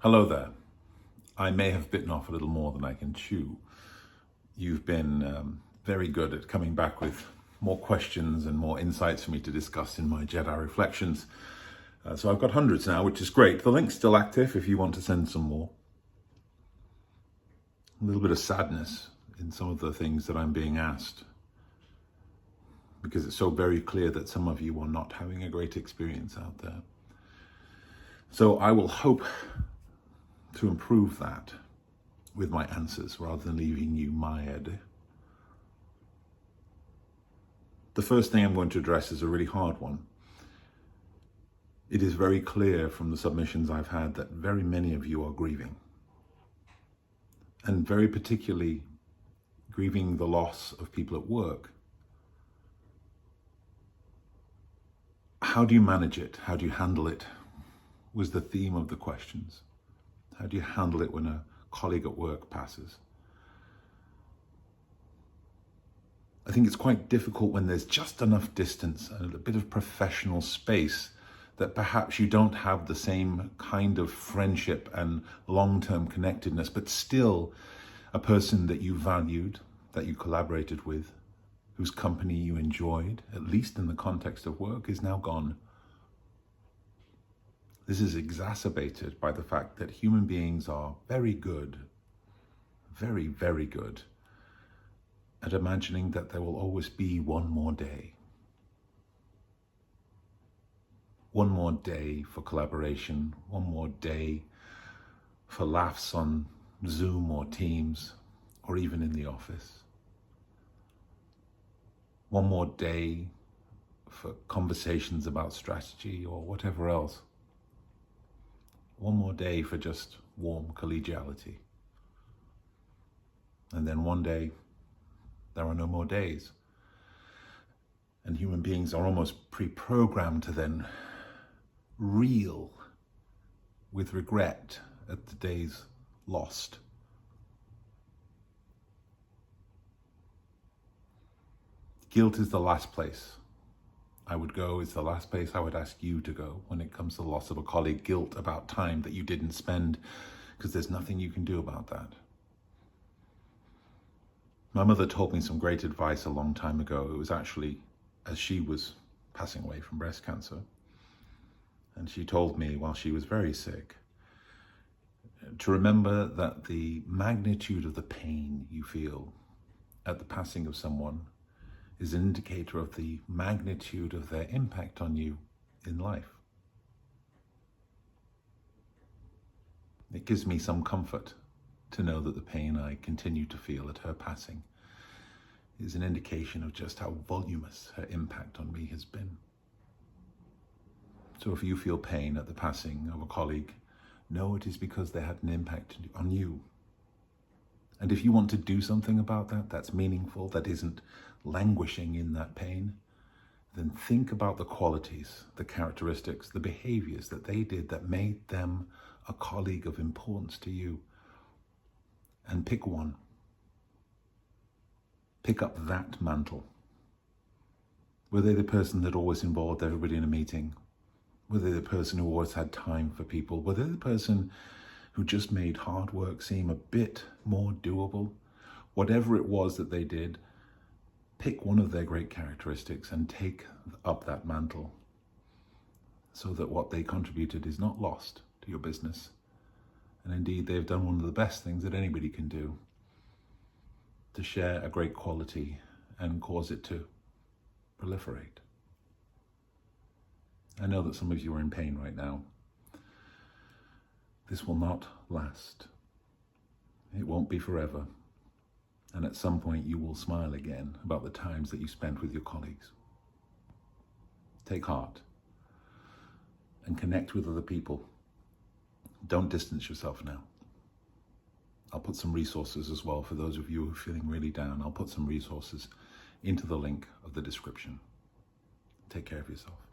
Hello there. I may have bitten off a little more than I can chew. You've been very good at coming back with more questions and more insights for me to discuss in my Jedi reflections. So I've got hundreds now, which is great. The link's still active if you want to send some more. A little bit of sadness in some of the things that I'm being asked, because it's so very clear that some of you are not having a great experience out there. So I will hope to improve that with my answers rather than leaving you mired. The first thing I'm going to address is a really hard one. It is very clear from the submissions I've had that very many of you are grieving, and very particularly grieving the loss of people at work. How do you manage it? How do you handle it? Was the theme of the questions. How do you handle it when a colleague at work passes? I think it's quite difficult when there's just enough distance and a bit of professional space that perhaps you don't have the same kind of friendship and long-term connectedness, but still a person that you valued, that you collaborated with, whose company you enjoyed, at least in the context of work, is now gone. This is exacerbated by the fact that human beings are very good, very, very good at imagining that there will always be one more day. One more day for collaboration, one more day for laughs on Zoom or Teams, or even in the office. One more day for conversations about strategy or whatever else. One more day for just warm collegiality. And then one day, there are no more days. And human beings are almost pre-programmed to then reel with regret at the days lost. Guilt is the last place I would go, is the last place I would ask you to go when it comes to the loss of a colleague. Guilt about time that you didn't spend, because there's nothing you can do about that. My mother told me some great advice a long time ago. It was actually as she was passing away from breast cancer. And she told me while she was very sick to remember that the magnitude of the pain you feel at the passing of someone is an indicator of the magnitude of their impact on you in life. It gives me some comfort to know that the pain I continue to feel at her passing is an indication of just how voluminous her impact on me has been. So if you feel pain at the passing of a colleague, know it is because they had an impact on you. And if you want to do something about that, that's meaningful, that isn't languishing in that pain, then think about the qualities, the characteristics, the behaviors that they did that made them a colleague of importance to you. And pick one. Pick up that mantle. Were they the person that always involved everybody in a meeting? Were they the person who always had time for people? Were they the person who just made hard work seem a bit more doable? Whatever it was that they did, pick one of their great characteristics and take up that mantle so that what they contributed is not lost to your business. And indeed, they've done one of the best things that anybody can do, to share a great quality and cause it to proliferate. I know that some of you are in pain right now. This will not last. It won't be forever. And at some point you will smile again about the times that you spent with your colleagues. Take heart and connect with other people. Don't distance yourself now. I'll put some resources as well for those of you who are feeling really down. I'll put some resources into the link of the description. Take care of yourself.